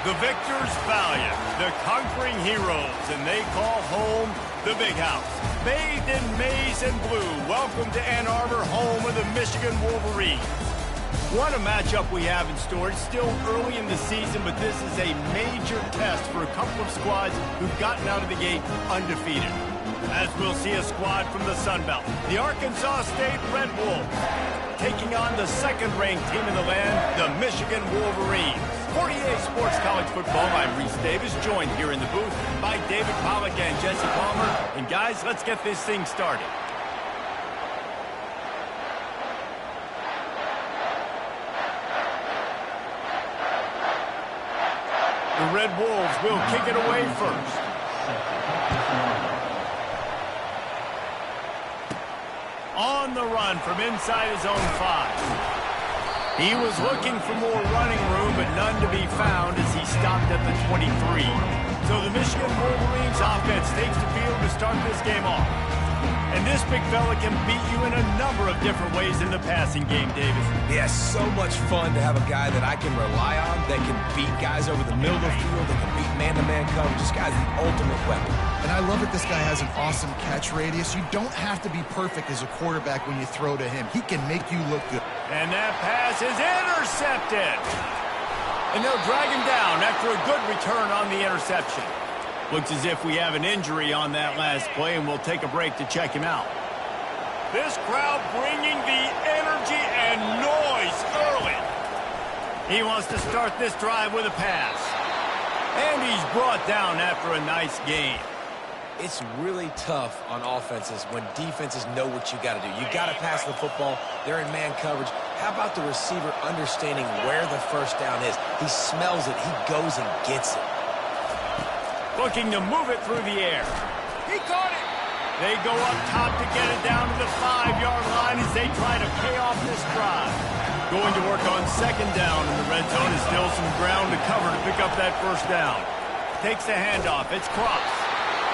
The victors valiant, the conquering heroes, and they call home the Big House. Bathed in maize and blue, welcome to Ann Arbor, home of the Michigan Wolverines. What a matchup we have in store. It's still early in the season, but this is a major test for a couple of squads who've gotten out of the gate undefeated. As we'll see a squad from the Sun Belt, the Arkansas State Red Wolves, taking on the second-ranked team in the land, the Michigan Wolverines. For EA Sports College Football, I'm Reese Davis, joined here in the booth by David Pollack and Jesse Palmer. And guys, let's get this thing started. The Red Wolves will kick it away first. On the run from inside his own 5. He was looking for more running room, but none to be found as he stopped at the 23. So the Michigan Wolverines offense takes the field to start this game off. And this big fella can beat you in a number of different ways in the passing game, Davis. Yeah, so much fun to have a guy that I can rely on, that can beat guys over the middle of the field, that can beat man-to-man coverage. This guy's the ultimate weapon. And I love that this guy has an awesome catch radius. You don't have to be perfect as a quarterback when you throw to him. He can make you look good. And that pass is intercepted. And they'll drag him down after a good return on the interception. Looks as if we have an injury on that last play, and we'll take a break to check him out. This crowd bringing the energy and noise early. He wants to start this drive with a pass. And he's brought down after a nice gain. It's really tough on offenses when defenses know what you got to do. You got to pass the football. They're in man coverage. How about the receiver understanding where the first down is? He smells it. He goes and gets it. Looking to move it through the air. He caught it. They go up top to get it down to the 5-yard line as they try to pay off this drive. Going to work on second down, and the red zone is still some ground to cover to pick up that first down. Takes the handoff. It's Cross.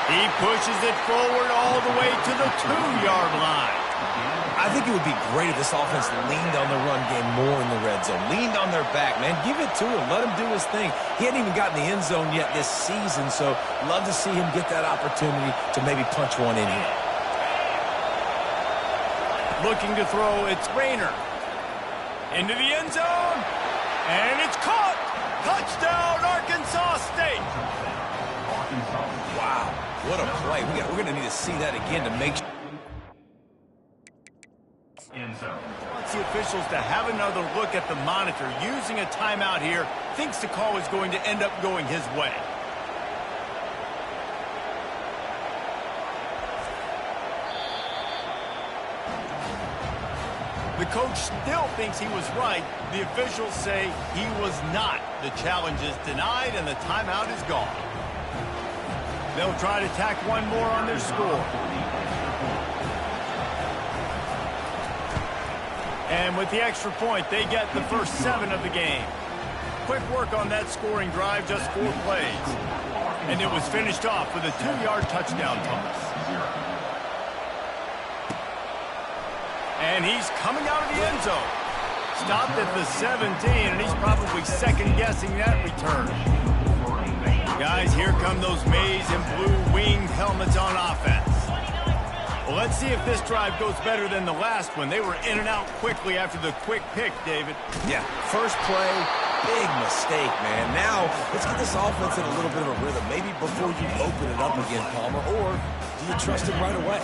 He pushes it forward all the way to the 2-yard line. I think it would be great if this offense leaned on the run game more in the red zone. Leaned on their back, man. Give it to him. Let him do his thing. He hadn't even gotten the end zone yet this season, so love to see him get that opportunity to maybe punch one in here. Looking to throw, it's Rayner. Into the end zone, and it's caught. Touchdown, Arkansas State. Wow, what a play. We're going to need to see that again to make sure. Wants the officials to have another look at the monitor. Using a timeout here, thinks the call is going to end up going his way. The coach still thinks he was right. The officials say he was not. The challenge is denied and the timeout is gone. They'll try to tack one more on their score. And with the extra point, they get the first 7 of the game. Quick work on that scoring drive, just 4 plays. And it was finished off with a 2-yard touchdown toss. And he's coming out of the end zone. Stopped at the 17, and he's probably second-guessing that return. Guys, here come those maize and blue winged helmets on offense. Well, let's see if this drive goes better than the last one. They were in and out quickly after the quick pick, David. Yeah, first play, big mistake, man. Now, let's get this offense in a little bit of a rhythm. Maybe before you open it up again, Palmer, or do you trust him right away?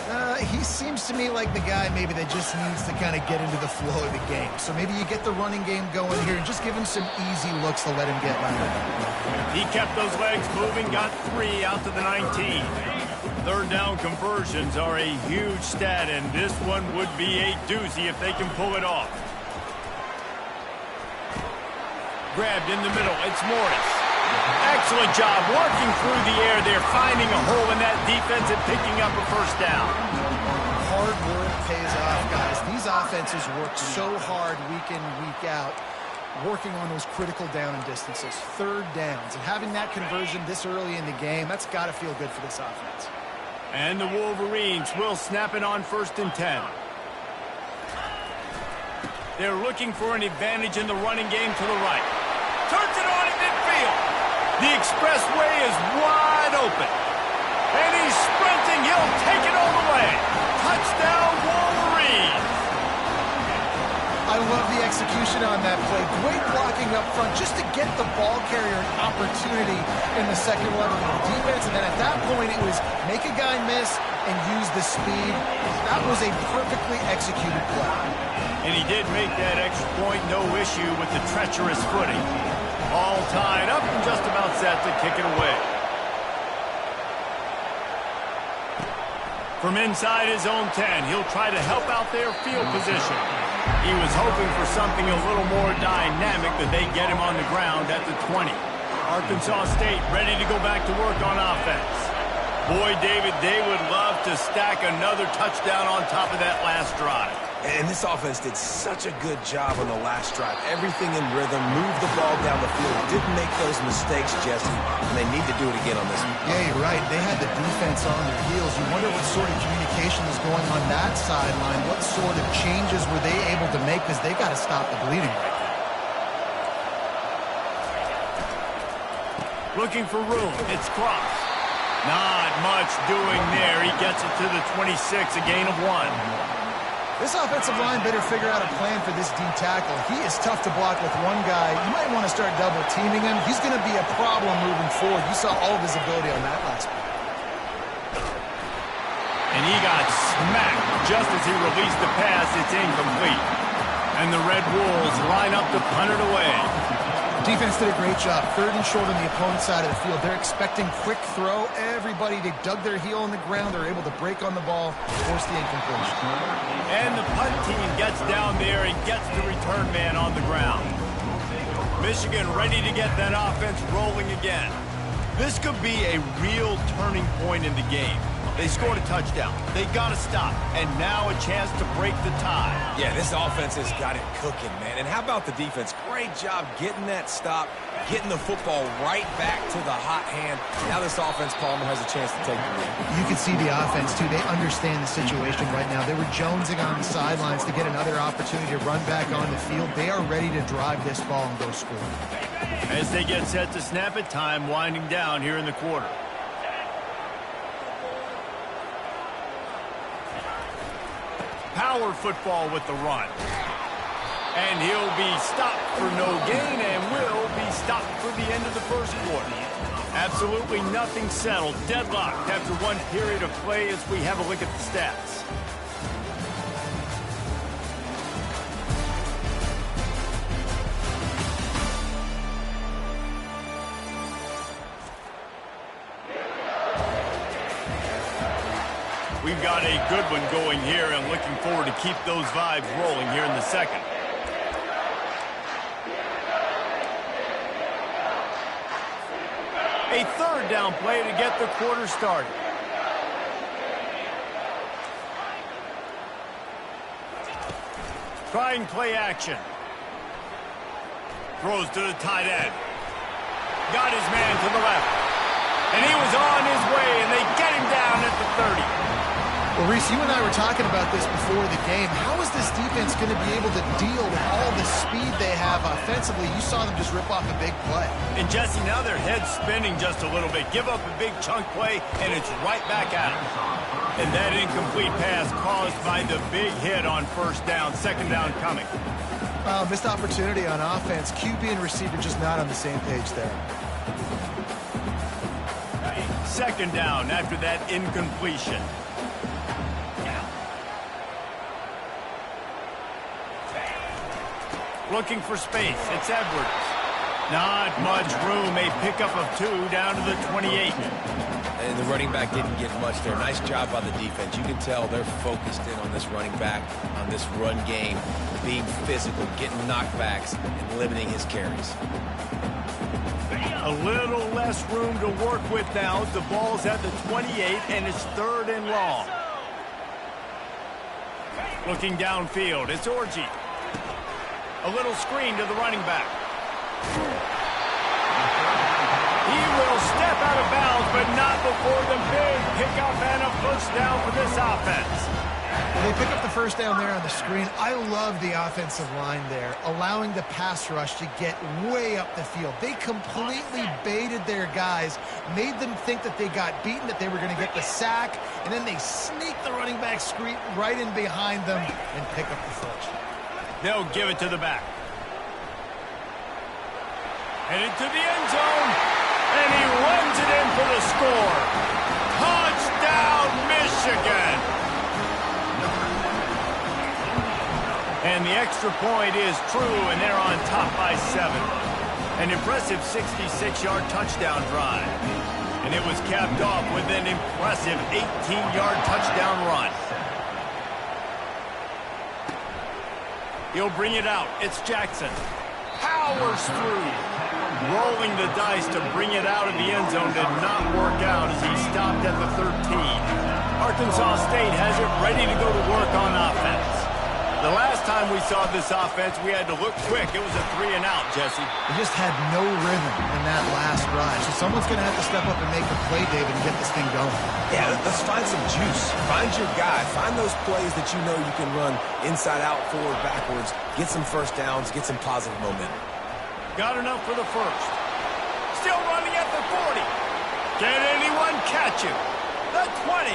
He seems to me like the guy maybe that just needs to kind of get into the flow of the game. So maybe you get the running game going here and just give him some easy looks to let him get lined up. He kept those legs moving, got 3 out to the 19. Third down conversions are a huge stat, and this one would be a doozy if they can pull it off. Grabbed in the middle, it's Morris. Excellent job working through the air there, finding a hole in that defense and picking up a first down. Hard work pays off, guys. These offenses work so hard week in, week out, working on those critical down and distances, third downs. And having that conversion this early in the game, that's got to feel good for this offense. And the Wolverines will snap it on 1st and 10. They're looking for an advantage in the running game to the right. Turns it on in midfield. The expressway is wide open. And he's sprinting. He'll take it all the way. Touchdown, Wolverines. I love the execution on that play. Great blocking up front just to get the ball carrier an opportunity in the second level of the defense. And then at that point, it was make a guy miss and use the speed. That was a perfectly executed play. And he did make that extra point, no issue with the treacherous footing. All tied up and just about set to kick it away. From inside his own 10, he'll try to help out their field position. He was hoping for something a little more dynamic, but they get him on the ground at the 20. Arkansas State ready to go back to work on offense. Boy, David, they would love to stack another touchdown on top of that last drive. And this offense did such a good job on the last drive. Everything in rhythm, moved the ball down the field, didn't make those mistakes, Jesse, and they need to do it again on this one. Yeah, you're right. They had the defense on their heels. You wonder what sort of communication is going on that sideline. What sort of changes were they able to make, because they got to stop the bleeding right now. Looking for room. It's Cross. Not much doing there. He gets it to the 26, a gain of 1. This offensive line better figure out a plan for this D tackle. He is tough to block with one guy. You might want to start double teaming him. He's going to be a problem moving forward. You saw all of his ability on that last one. And he got smacked just as he released the pass. It's incomplete. And the Red Wolves line up to punt it away. Defense did a great job. 3rd and short on the opponent's side of the field. They're expecting quick throw. Everybody, they dug their heel on the ground. They're able to break on the ball, force the incompletion. And the punt team gets down there and gets the return man on the ground. Michigan ready to get that offense rolling again. This could be a real turning point in the game. They scored a touchdown. They got to stop. And now a chance to break the tie. Yeah, this offense has got it cooking, man. And how about the defense? Great job getting that stop, getting the football right back to the hot hand. Now this offense, Palmer, has a chance to take the lead. You can see the offense, too. They understand the situation right now. They were jonesing on the sidelines to get another opportunity to run back on the field. They are ready to drive this ball and go score. As they get set to snap it, time winding down here in the quarter. Power football with the run. And he'll be stopped for no gain and will be stopped for the end of the first quarter. Absolutely nothing settled. Deadlocked after one period of play as we have a look at the stats. We've got a good one going here and looking forward to keep those vibes rolling here in the second. A 3rd down play to get the quarter started. Trying play action. Throws to the tight end. Got his man to the left. And he was on his way, and they get him down at the 30. Well, Reese, you and I were talking about this before the game. How is this defense going to be able to deal with all the speed they have offensively? You saw them just rip off a big play. And, Jesse, now their head's spinning just a little bit. Give up a big chunk play, and it's right back at them. And that incomplete pass caused by the big hit on first down. Second down coming. Missed opportunity on offense. QB and receiver just not on the same page there. Second down after that incompletion. Looking for space. It's Edwards. Not much room. A pickup of 2 down to the 28. And the running back didn't get much there. Nice job by the defense. You can tell they're focused in on this running back, on this run game, being physical, getting knockbacks, and limiting his carries. A little less room to work with now. The ball's at the 28, and it's 3rd and long. Looking downfield, it's Orji. A little screen to the running back. He will step out of bounds, but not before the big pickup and a first down for this offense. Well, they pick up the first down there on the screen. I love the offensive line there, allowing the pass rush to get way up the field. They completely baited their guys, made them think that they got beaten, that they were going to get the sack, and then they sneak the running back screen right in behind them and pick up the first. They'll give it to the back. Headed to the end zone, and he runs it in for the score. Touchdown, Michigan! And the extra point is true, and they're on top by 7. An impressive 66-yard touchdown drive. And it was capped off with an impressive 18-yard touchdown run. He'll bring it out. It's Jackson. Powers through. Rolling the dice to bring it out of the end zone did not work out as he stopped at the 13. Arkansas State has it ready to go to work on offense. The last time we saw this offense, we had to look quick. It was a 3-and-out, Jesse. They just had no rhythm in that last drive. So someone's going to have to step up and make a play, David, and get this thing going. Yeah, let's find some juice. Find your guy. Find those plays that you know you can run inside out, forward, backwards. Get some first downs. Get some positive momentum. Got enough for the first. Still running at the 40. Can anyone catch him? The 20.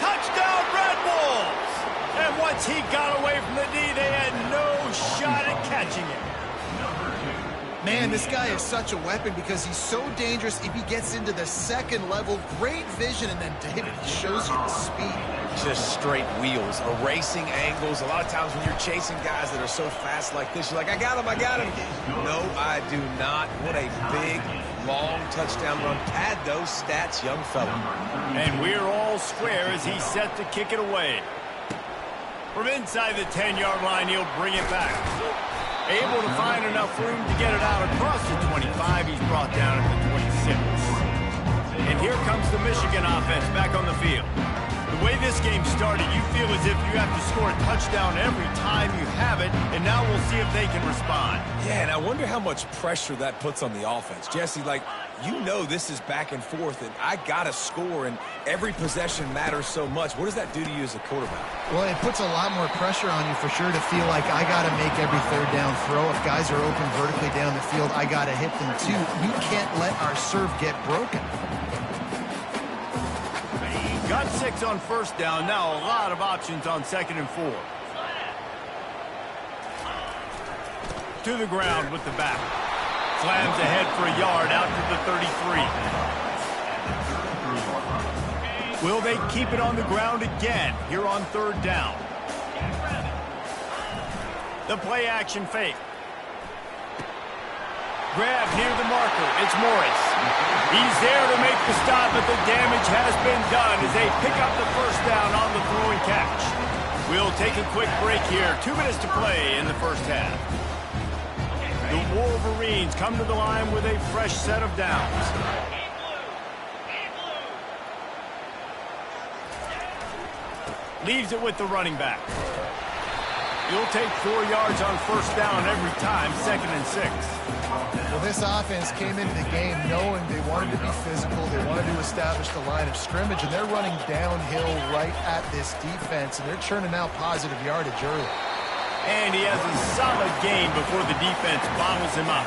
Touchdown, Red Bulls! And once he got away from the D, they had no shot at catching him. Man, this guy is such a weapon because he's so dangerous if he gets into the second level. Great vision, and then David, he shows you the speed. Just straight wheels, erasing angles. A lot of times when you're chasing guys that are so fast like this, you're like, I got him, I got him. No, I do not. What a big, long touchdown run. Pad those stats, young fella. And we're all square as he's set to kick it away. From inside the 10-yard line, he'll bring it back. Able to find enough room to get it out across the 25. He's brought down at the 26. And here comes the Michigan offense back on the field. The way this game started, you feel as if you have to score a touchdown every time you have it, and now we'll see if they can respond. Yeah, and I wonder how much pressure that puts on the offense. Jesse, like, you know this is back and forth, and I got to score, and every possession matters so much. What does that do to you as a quarterback? Well, it puts a lot more pressure on you for sure to feel like I got to make every third down throw. If guys are open vertically down the field, I got to hit them too. We can't let our serve get broken. Got 6 on first down. Now a lot of options on 2nd and 4. To the ground with the back. Slams ahead for a yard out to the 33. Will they keep it on the ground again here on 3rd down? The play action fake. Grab near the marker. It's Morris. He's there to make the stop, but the damage has been done as they pick up the first down on the throwing catch. We'll take a quick break here. 2 minutes to play in the first half. The Wolverines come to the line with a fresh set of downs. Leaves it with the running back. He'll take 4 yards on first down every time, 2nd and 6. Well, this offense came into the game knowing they wanted to be physical, they wanted to establish the line of scrimmage, and they're running downhill right at this defense, and they're churning out positive yardage early. And he has a solid gain before the defense bottles him up.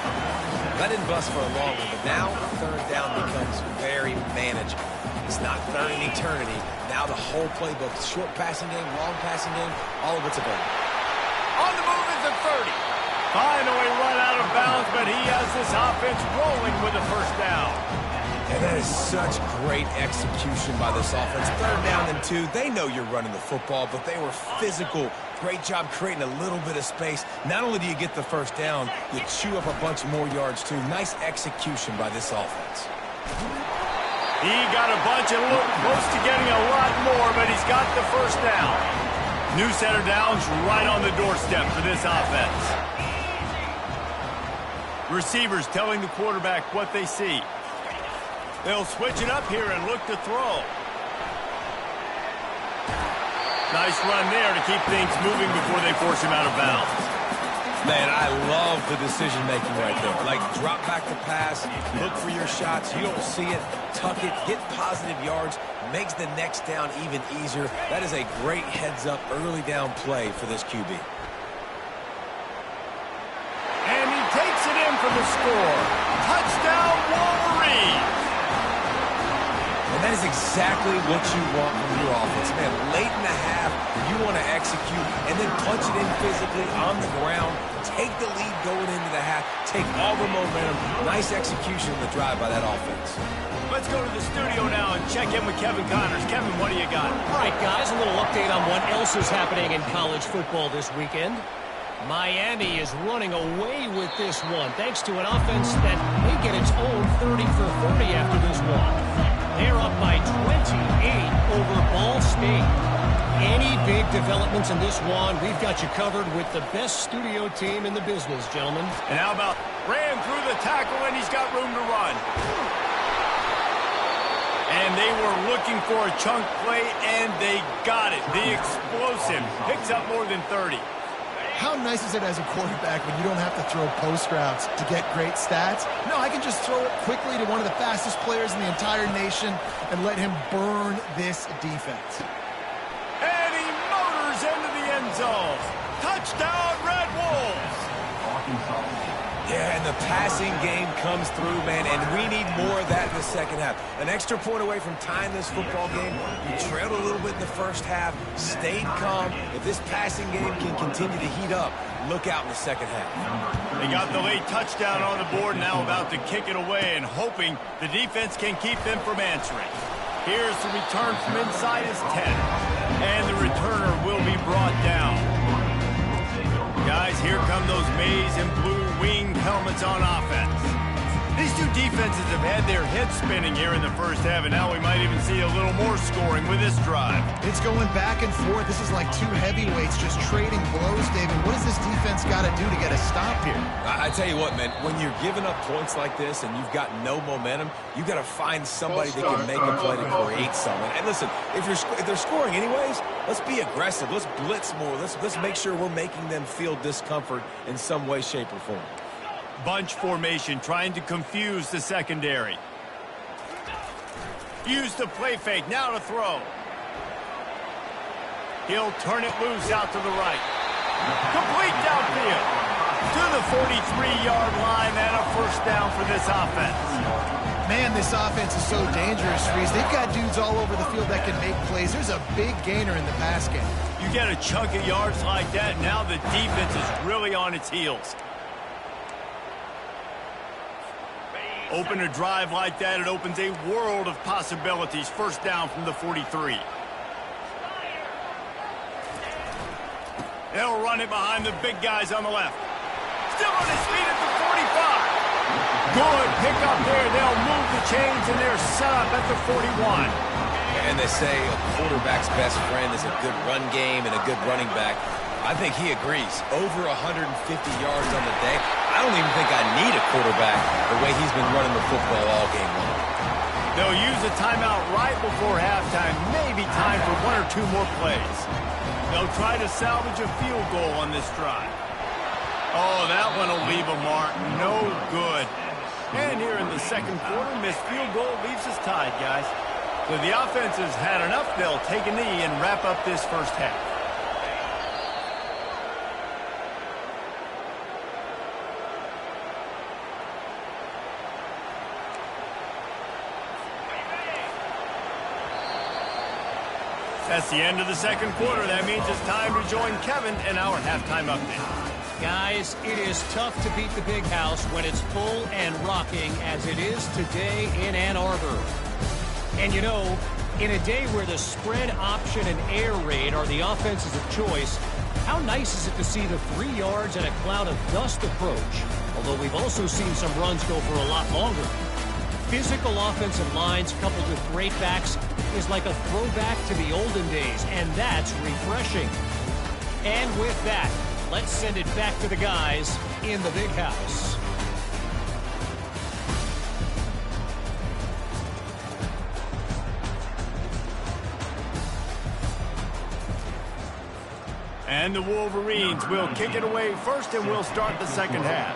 That didn't bust for a long one, but now 3rd down becomes very manageable. It's not third and eternity. Now the whole playbook, short passing game, long passing game, all of it's available. On the move is the 30. Finally run out of bounds, but he has this offense rolling with a first down. And that is such great execution by this offense. Third down and 2. They know you're running the football, but they were physical. Great job creating a little bit of space. Not only do you get the first down, you chew up a bunch more yards, too. Nice execution by this offense. He got a bunch and looked close to getting a lot more, but he's got the first down. New set of downs right on the doorstep for this offense. Receivers telling the quarterback what they see. They'll switch it up here and look to throw. Nice run there to keep things moving before they force him out of bounds. Man, I love the decision-making right there. Like, drop back the pass, look for your shots. You don't see it, tuck it, hit positive yards, makes the next down even easier. That is a great heads-up, early down play for this QB. And he takes it in for the score. Touchdown, Wolverines! And that is exactly what you want from your offense. Man, late in the half, you want to execute and then punch it in physically on the ground. Take the lead going into the half. Take all the momentum. Nice execution in the drive by that offense. Let's go to the studio now and check in with Kevin Connors. Kevin, what do you got? All right, guys, a little update on what else is happening in college football this weekend. Miami is running away with this one, thanks to an offense that may get its own 30 for 30 after this one. They're up by 28 over Ball State. Any big developments in this one, we've got you covered with the best studio team in the business, gentlemen. And how about ran through the tackle and he's got room to run. And they were looking for a chunk play and they got it. The explosive picks up more than 30. How nice is it as a quarterback when you don't have to throw post routes to get great stats? No, I can just throw it quickly to one of the fastest players in the entire nation and let him burn this defense. And he motors into the end zone. Touchdown, Red Wolves! Yeah, and the passing game comes through, man, and we need more of that in the second half. An extra point away from tying this football game. You trailed a little bit in the first half, stayed calm. If this passing game can continue to heat up, look out in the second half. They got the late touchdown on the board, now about to kick it away and hoping the defense can keep them from answering. Here's the return from inside his 10, and the returner will be brought down. Guys, here come those maize and blue winged helmets on offense. These two defenses have had their heads spinning here in the first half, and now we might even see a little more scoring with this drive. It's going back and forth. This is like two heavyweights just trading blows, David. What does this defense got to do to get a stop here? I tell you what, man, when you're giving up points like this and you've got no momentum, you've got to find somebody that can make a play to create something. And listen, if they're scoring anyways, let's be aggressive. Let's blitz more. Let's make sure we're making them feel discomfort in some way, shape, or form. Bunch formation, trying to confuse the secondary. Use the play fake, now to throw. He'll turn it loose out to the right. Complete downfield. To the 43-yard line, and a first down for this offense. Man, this offense is so dangerous, Reese. They've got dudes all over the field that can make plays. There's a big gainer in the pass game. You get a chunk of yards like that, now the defense is really on its heels. Open a drive like that, it opens a world of possibilities. First down from the 43. They'll run it behind the big guys on the left. Still on his feet at the 45. Good pick up there. They'll move the chains, and they're set up at the 41. And they say a quarterback's best friend is a good run game and a good running back. I think he agrees. Over 150 yards on the day. I don't even think I need a quarterback the way he's been running the football all game long. They'll use a timeout right before halftime. Maybe time for one or two more plays. They'll try to salvage a field goal on this drive. Oh, that one will leave a mark. No good. And here in the second quarter, missed field goal leaves us tied, guys. So the offense has had enough. They'll take a knee and wrap up this first half. That's the end of the second quarter. That means it's time to join Kevin in our halftime update. Guys, it is tough to beat the Big House when it's full and rocking as it is today in Ann Arbor. And you know, in a day where the spread option and air raid are the offenses of choice, how nice is it to see the 3 yards and a cloud of dust approach? Although we've also seen some runs go for a lot longer. Physical offensive lines coupled with great backs is like a throwback to the olden days, and that's refreshing. And with that, let's send it back to the guys in the Big House. And the Wolverines will kick it away first, and we'll start the second half.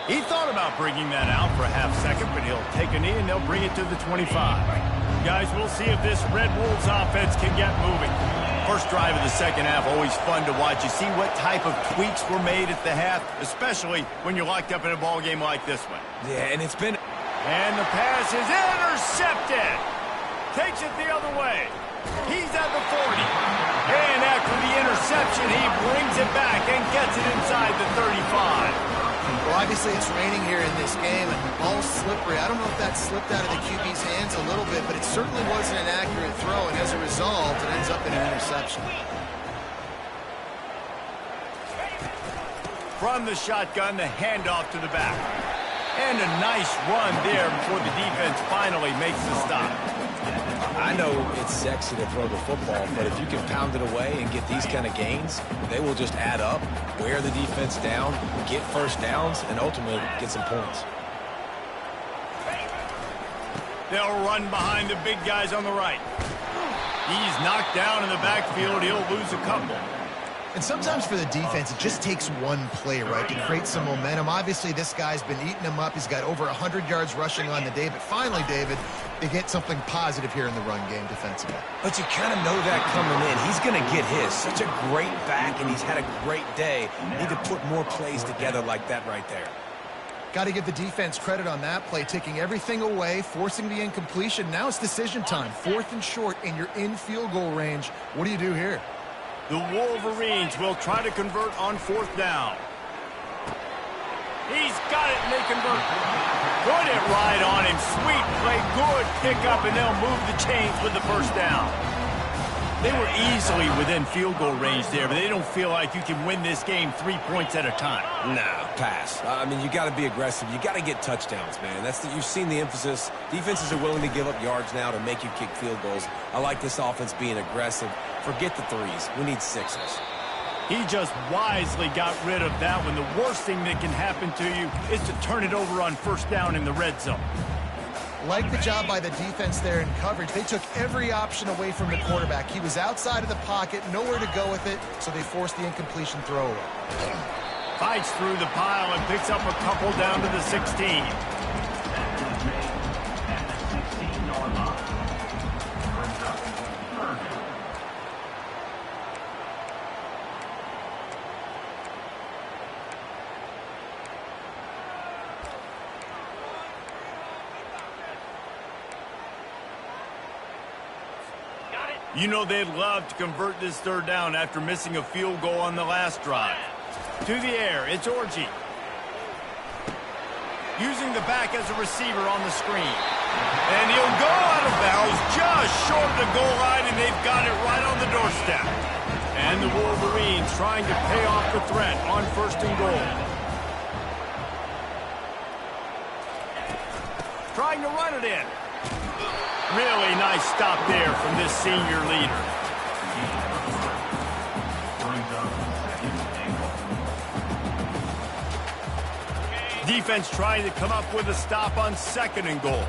He thought about bringing that out for a half second, but he'll take a knee and they'll bring it to the 25. Guys, we'll see if this Red Wolves offense can get moving. First drive of the second half, always fun to watch. You see what type of tweaks were made at the half, especially when you're locked up in a ball game like this one. Yeah, and it's been... And the pass is intercepted. Takes it the other way. He's at the 40. And after the interception, he brings it back and gets it inside the 35. Well, obviously it's raining here in this game, and the ball's slippery. I don't know if that slipped out of the QB's hands a little bit, but it certainly wasn't an accurate throw, and as a result, it ends up in an interception. From the shotgun, the handoff to the back. And a nice run there before the defense finally makes the stop. I know it's sexy to throw the football, but if you can pound it away and get these kind of gains, they will just add up, wear the defense down, get first downs, and ultimately get some points. They'll run behind the big guys on the right. He's knocked down in the backfield. He'll lose a couple. And sometimes for the defense, it just takes one play, right, to create some momentum. Obviously, this guy's been eating him up. He's got over 100 yards rushing on the day. But finally, David, they get something positive here in the run game defensively. But you kind of know that coming in. He's going to get his. Such a great back, and he's had a great day. Need to put more plays together like that right there. Got to give the defense credit on that play, taking everything away, forcing the incompletion. Now it's decision time. 4th and short, and you're in field goal range. What do you do here? The Wolverines will try to convert on 4th down. He's got it, and they convert. Put it right on him. Sweet play, good pickup, and they'll move the chains with the first down. They were easily within field goal range there, but they don't feel like you can win this game 3 points at a time. No, pass. I mean, you got to be aggressive. You got to get touchdowns, man. You've seen the emphasis. Defenses are willing to give up yards now to make you kick field goals. I like this offense being aggressive. Forget the threes. We need 6s. He just wisely got rid of that one. The worst thing that can happen to you is to turn it over on 1st down in the red zone. Like the job by the defense there in coverage. They took every option away from the quarterback. He was outside of the pocket, nowhere to go with it, so they forced the incompletion throw away. Fights through the pile and picks up a couple down to the 16. You know they'd love to convert this 3rd down after missing a field goal on the last drive. To the air, it's Orji. Using the back as a receiver on the screen. And he'll go out of bounds just short of the goal line, and they've got it right on the doorstep. And the Wolverines trying to pay off the threat on 1st and goal. Trying to run it in. Really nice stop there from this senior leader. Defense trying to come up with a stop on 2nd and goal.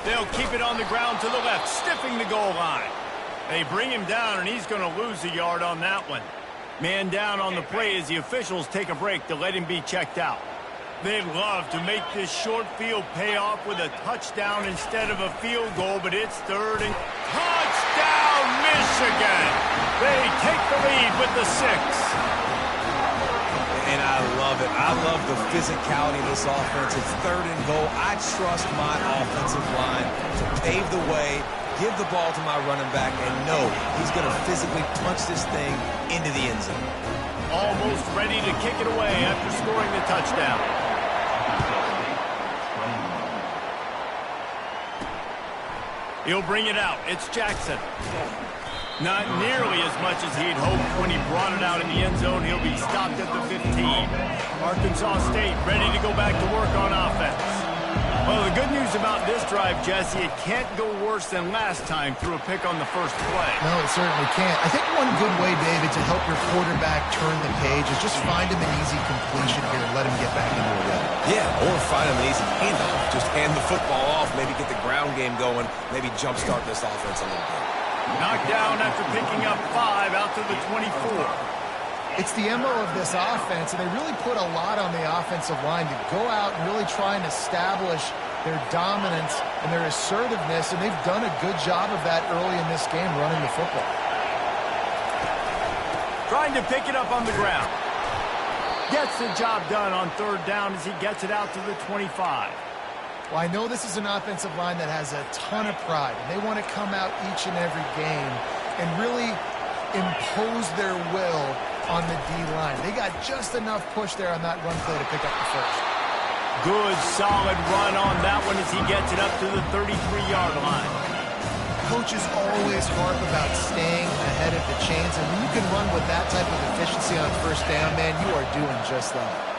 They'll keep it on the ground to the left, stiffing the goal line. They bring him down, and he's going to lose a yard on that one. Man down on the play as the officials take a break to let him be checked out. They'd love to make this short field pay off with a touchdown instead of a field goal, but it's 3rd and... Touchdown, Michigan! They take the lead with the 6. And I love it. I love the physicality of this offense. It's 3rd and goal. I trust my offensive line to pave the way, give the ball to my running back, and know he's going to physically punch this thing into the end zone. Almost ready to kick it away after scoring the touchdown. He'll bring it out. It's Jackson. Not nearly as much as he'd hoped when he brought it out in the end zone. He'll be stopped at the 15. Arkansas State ready to go back to work on offense. Well, the good news about this drive, Jesse, it can't go worse than last time through a pick on the first play. No, it certainly can't. I think one good way, David, to help your quarterback turn the page is just find him an easy completion here and let him get back into a rhythm. Yeah, or find him an easy handoff. Just hand the football off, maybe get the ground game going, maybe jumpstart this offense a little bit. Knocked down after picking up 5 out to the 24. It's the MO of this offense, and they really put a lot on the offensive line to go out and really try and establish their dominance and their assertiveness, and they've done a good job of that early in this game running the football. Trying to pick it up on the ground. Gets the job done on 3rd down as he gets it out to the 25. Well, I know this is an offensive line that has a ton of pride, and they want to come out each and every game and really impose their will on the D-line. They got just enough push there on that run play to pick up the first. Good, solid run on that one as he gets it up to the 33-yard line. Coaches always harp about staying ahead of the chains, and when you can run with that type of efficiency on 1st down, man, you are doing just that.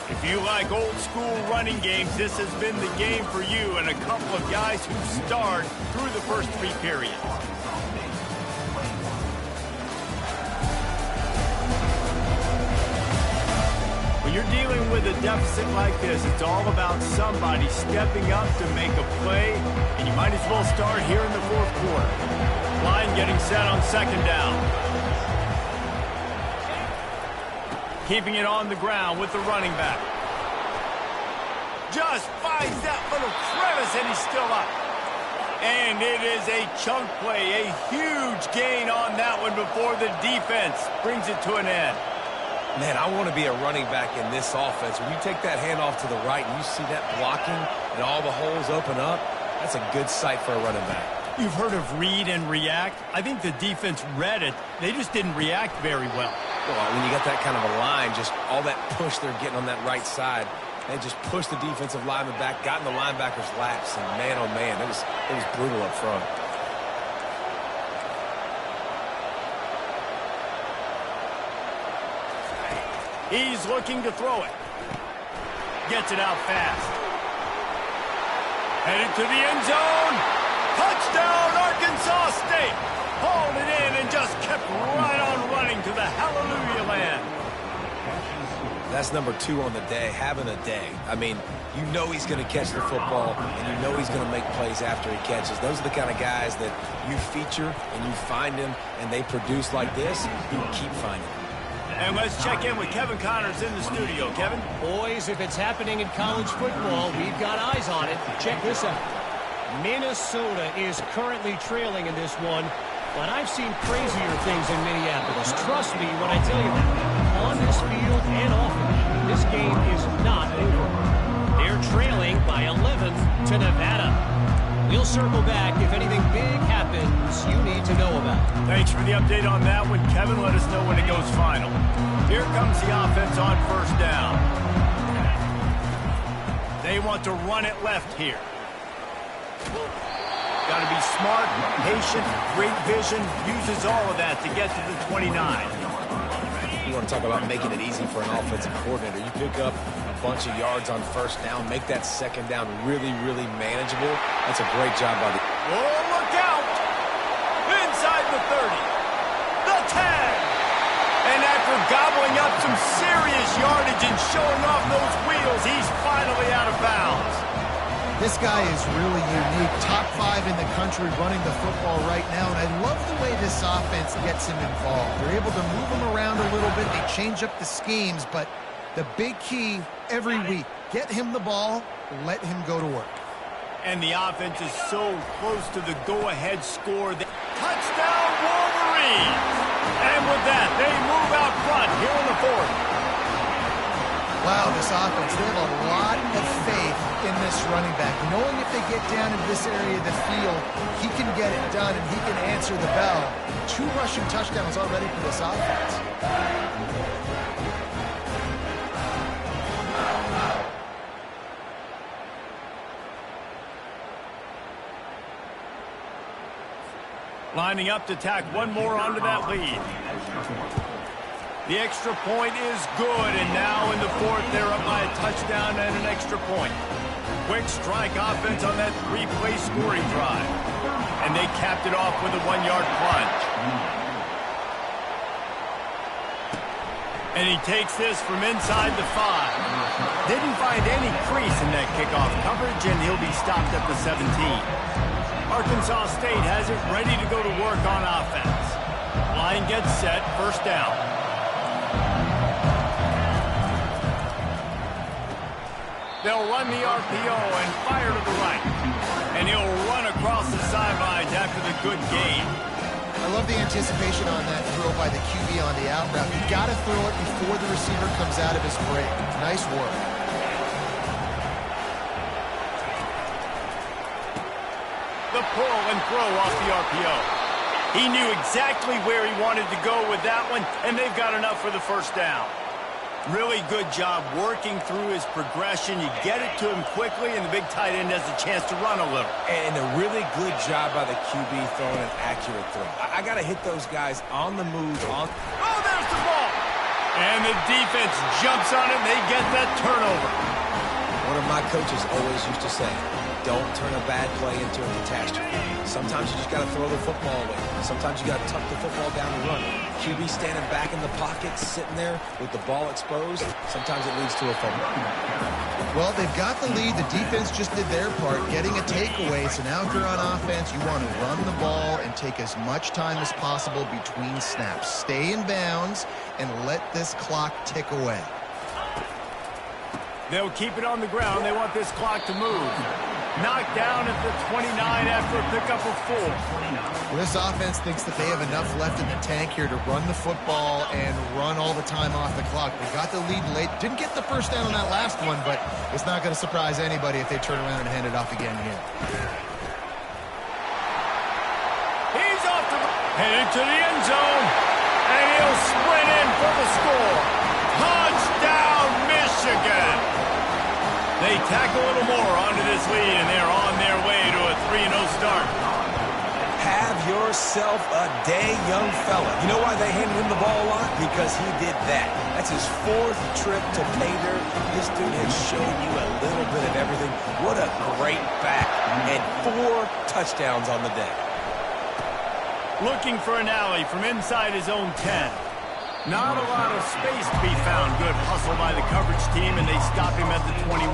If you like old-school running games, this has been the game for you and a couple of guys who starred through the first 3 periods. When you're dealing with a deficit like this, it's all about somebody stepping up to make a play, and you might as well start here in the 4th quarter. Line getting set on 2nd down. Keeping it on the ground with the running back. Just finds that little crevice, and he's still up. And it is a chunk play, a huge gain on that one before the defense brings it to an end. Man, I want to be a running back in this offense. When you take that handoff to the right and you see that blocking and all the holes open up, that's a good sight for a running back. You've heard of read and react. I think the defense read it. They just didn't react very well. Well, when you got that kind of a line, just all that push they're getting on that right side, they just pushed the defensive lineman back, got in the linebacker's laps, and man, oh man, it was brutal up front. He's looking to throw it. Gets it out fast. Headed to the end zone. Touchdown, Arkansas State. Hauled it in and just kept right on running to the hallelujah land. That's number 2 on the day, having a day. I mean, you know he's going to catch the football, and you know he's going to make plays after he catches. Those are the kind of guys that you feature and you find him, and they produce like this, you keep finding them. And let's check in with Kevin Connors in the studio. Kevin? Boys, if it's happening in college football, we've got eyes on it. Check this out. Minnesota is currently trailing in this one, but I've seen crazier things in Minneapolis. Trust me when I tell you that. On this field and off it, this game is not over. They're trailing by 11 to Nevada. We'll circle back if anything big happens you need to know about. Thanks for the update on that one, Kevin. Let us know when it goes final. Here comes the offense on 1st down. They want to run it left here. Got to be smart, patient, great vision, uses all of that to get to the 29. You want to talk about making it easy for an offensive coordinator. You pick up a bunch of yards on 1st down, make that 2nd down really, really manageable. That's a great job by the... Oh, look out! Inside the 30. The tag! And after gobbling up some serious yardage and showing off those wheels, he's finally out of bounds. This guy is really unique. Top 5 in the country running the football right now, and I love the way this offense gets him involved. They're able to move him around a little bit. They change up the schemes, but the big key every week, get him the ball, let him go to work. And the offense is so close to the go-ahead score. Touchdown, Wolverines! And with that, they move out front here in the fourth. Wow, this offense, they have a lot of faith in this running back. Knowing if they get down into this area of the field, he can get it done and he can answer the bell. 2 rushing touchdowns already for this offense. Lining up to tack one more onto that lead. The extra point is good, and now in the fourth, they're up by a touchdown and an extra point. Quick strike offense on that 3-play scoring drive. And they capped it off with a 1-yard plunge. And he takes this from inside the 5. Didn't find any crease in that kickoff coverage, and he'll be stopped at the 17. Arkansas State has it ready to go to work on offense. Line gets set, first down. They'll run the RPO and fire to the right. And he'll run across the sidelines after the good gain. I love the anticipation on that throw by the QB on the out route. You've got to throw it before the receiver comes out of his break. Nice work. The pull and throw off the RPO. He knew exactly where he wanted to go with that one, and they've got enough for the first down. Really good job working through his progression. You get it to him quickly, and the big tight end has a chance to run a little. And a really good job by the QB throwing an accurate throw. I got to hit those guys on the move. Oh, there's the ball. And the defense jumps on it, and they get that turnover. One of my coaches always used to say, don't turn a bad play into a catastrophe. Sometimes you just got to throw the football away. Sometimes you got to tuck the football down and run. QB standing back in the pocket, sitting there with the ball exposed. Sometimes it leads to a fumble. Well, they've got the lead. The defense just did their part, getting a takeaway. So now if you're on offense, you want to run the ball and take as much time as possible between snaps. Stay in bounds and let this clock tick away. They'll keep it on the ground. They want this clock to move. Knocked down at the 29 after a pickup of 4. Well, this offense thinks that they have enough left in the tank here to run the football and run all the time off the clock. They got the lead late. Didn't get the first down on that last one, but it's not going to surprise anybody if they turn around and hand it off again here. He's off to the headed to the end zone, and he'll sprint in for the score. Touchdown, Michigan! They tack a little more onto this lead, and they're on their way to a 3-0 start. Have yourself a day, young fella. You know why they handed him the ball a lot? Because he did that. That's his 4th trip to pay dirt. This dude has shown you a little bit of everything. What a great back. And 4 touchdowns on the day. Looking for an alley from inside his own 10. Not a lot of space to be found. Good hustle by the coverage team, and they stop him at the 21.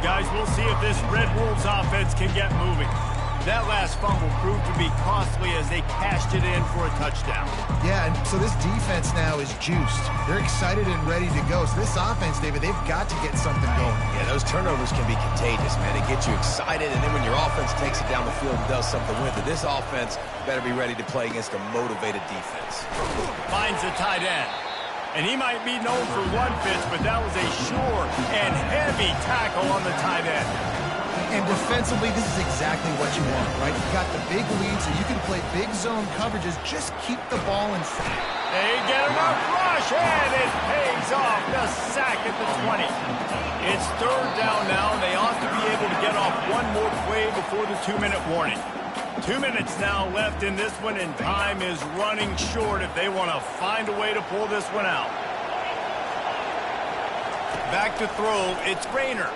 Guys, we'll see if this Red Wolves offense can get moving. That last fumble proved to be costly as they cashed it in for a touchdown. Yeah, and so this defense now is juiced. They're excited and ready to go. So this offense, David, they've got to get something going. Yeah, those turnovers can be contagious, man. They get you excited, and then when your offense takes it down the field and does something with it, this offense better be ready to play against a motivated defense. Finds the tight end. And he might be known for one pitch, but that was a sure and heavy tackle on the tight end. And defensively, this is exactly what you want, right? You've got the big lead, so you can play big zone coverages. Just keep the ball in front. They get enough rush, and it pays off. The sack at the 20. It's 3rd down now, and they ought to be able to get off one more play before the 2-minute warning. 2 minutes now left in this one, and time is running short if they want to find a way to pull this one out. Back to throw, it's Rayner.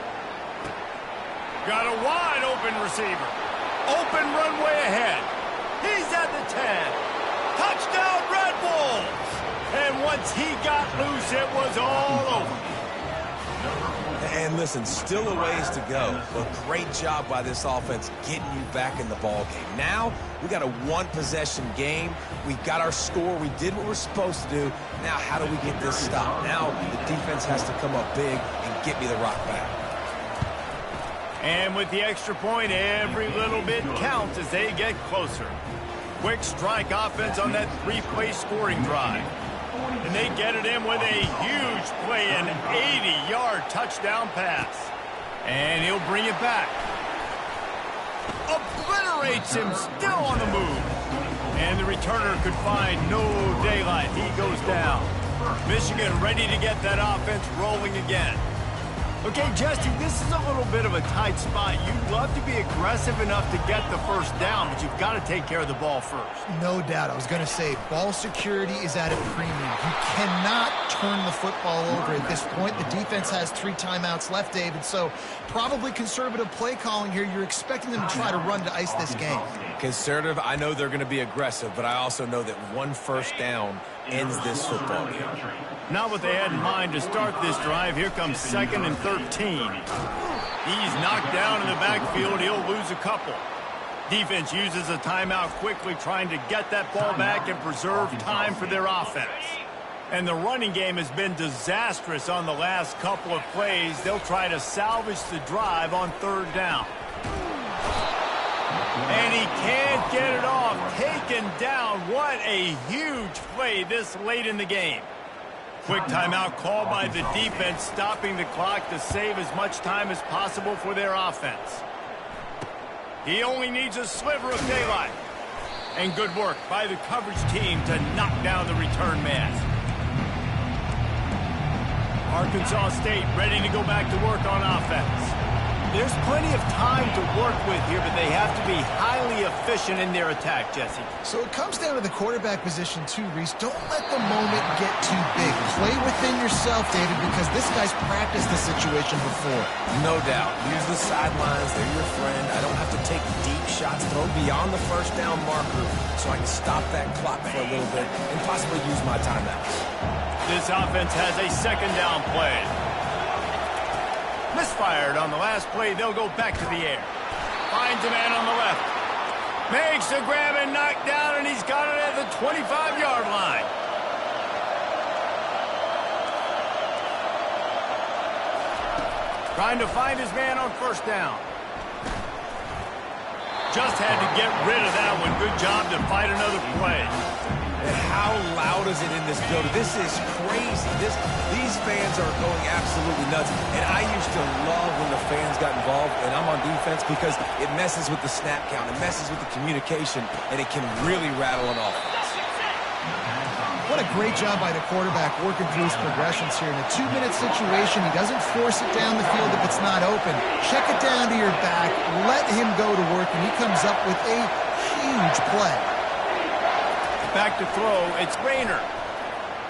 Got a wide open receiver. Open runway ahead. He's at the 10. Touchdown, Red Wolves! And once he got loose, it was all over. And listen, still a ways to go, but great job by this offense getting you back in the ball game. Now, we got a 1-possession game. We got our score. We did what we're supposed to do. Now, how do we get this stopped? Now, the defense has to come up big and get me the rock back. And with the extra point, every little bit counts as they get closer. Quick strike offense on that three-play scoring drive. And they get it in with a huge play, an 80-yard touchdown pass. And he'll bring it back. Obliterates him, still on the move. And the returner could find no daylight. He goes down. Michigan ready to get that offense rolling again. Okay, Jesse, this is a little bit of a tight spot. You'd love to be aggressive enough to get the first down, but you've got to take care of the ball first. No doubt. I was going to say, ball security is at a premium. You cannot turn the football over at this point. The defense has 3 timeouts left, David, so probably conservative play calling here. You're expecting them to try to run to ice this game. Conservative, I know they're going to be aggressive, but I also know that one first down ends this football game. Not what they had in mind to start this drive. Here comes 2nd and 13. He's knocked down in the backfield. He'll lose a couple. Defense uses a timeout quickly, trying to get that ball back and preserve time for their offense. And the running game has been disastrous on the last couple of plays. They'll try to salvage the drive on 3rd down. And he can't get it off. Taken down. What a huge play this late in the game. Quick timeout called by the defense, stopping the clock to save as much time as possible for their offense. He only needs a sliver of daylight. And good work by the coverage team to knock down the return man. Arkansas State ready to go back to work on offense. There's plenty of time to work with here, but they have to be highly efficient in their attack, Jesse. So it comes down to the quarterback position too, Reese. Don't let the moment get too big. Play within yourself, David, because this guy's practiced the situation before. No doubt. Use the sidelines. They're your friend. I don't have to take deep shots, throw beyond the first down marker so I can stop that clock for a little bit and possibly use my timeouts. This offense has a 2nd down play. Misfired on the last play. They'll go back to the air. Finds a man on the left. Makes the grab and knock down, and he's got it at the 25-yard line. Trying to find his man on 1st down. Just had to get rid of that one. Good job to fight another play. And how loud is it in this building? This is crazy. These fans are going absolutely nuts. And I used to love when the fans got involved, and I'm on defense, because it messes with the snap count. It messes with the communication, and it can really rattle an offense. What a great job by the quarterback working through his progressions here. In a 2-minute situation, he doesn't force it down the field if it's not open. Check it down to your back, let him go to work, and he comes up with a huge play. Back to throw, it's Rayner.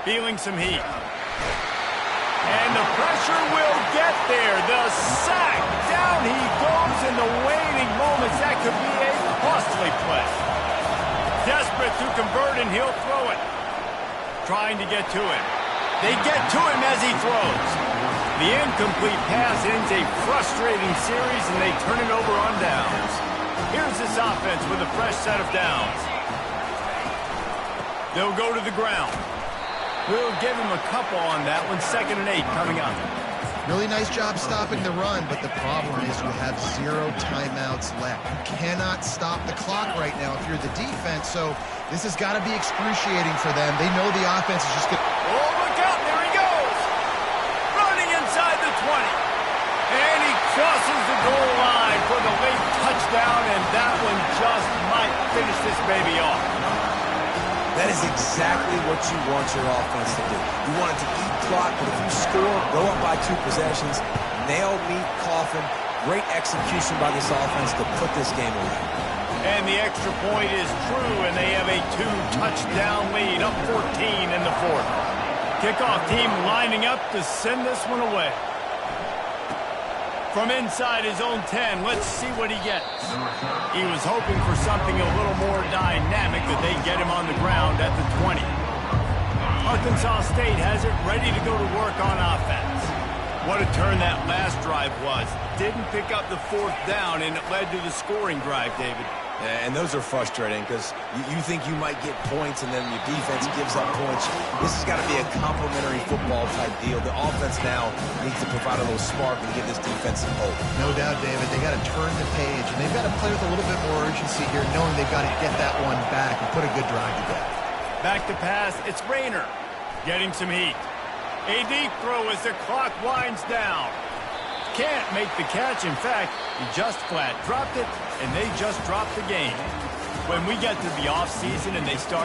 Feeling some heat. And the pressure will get there. The sack. Down he goes in the waning moments. That could be a costly play. Desperate to convert, and he'll throw it. Trying to get to him. They get to him as he throws. The incomplete pass ends a frustrating series, and they turn it over on downs. Here's this offense with a fresh set of downs. They'll go to the ground. We'll give him a couple on that one. 2nd and 8 coming up. Really nice job stopping the run, but the problem is you have 0 timeouts left. You cannot stop the clock right now if you're the defense, so this has got to be excruciating for them. They know the offense is just going to... Oh, look out. There he goes. Running inside the 20. And he crosses the goal line for the late touchdown, and that one just might finish this baby off. That is exactly what you want your offense to do. You want it to eat clock, but if you score, go up by 2 possessions, nail, meet, coffin. Great execution by this offense to put this game away. And the extra point is true, and they have a 2-touchdown lead, up 14 in the 4th. Kickoff team lining up to send this one away. From inside his own 10, let's see what he gets. He was hoping for something a little more dynamic, that they get him on the ground at the 20. Arkansas State has it ready to go to work on offense. What a turn that last drive was. Didn't pick up the 4th down, and it led to the scoring drive, David. And those are frustrating because you think you might get points and then your defense gives up points. This has got to be a complementary football type deal. The offense now needs to provide a little spark and give this defense some hope. No doubt, David. They got to turn the page, and they've got to play with a little bit more urgency here, knowing they've got to get that one back and put a good drive together. Back to pass, it's Rayner getting some heat. A deep throw as the clock winds down. Can't make the catch. In fact, he just flat dropped it, and they just dropped the game. When we get to the offseason and they start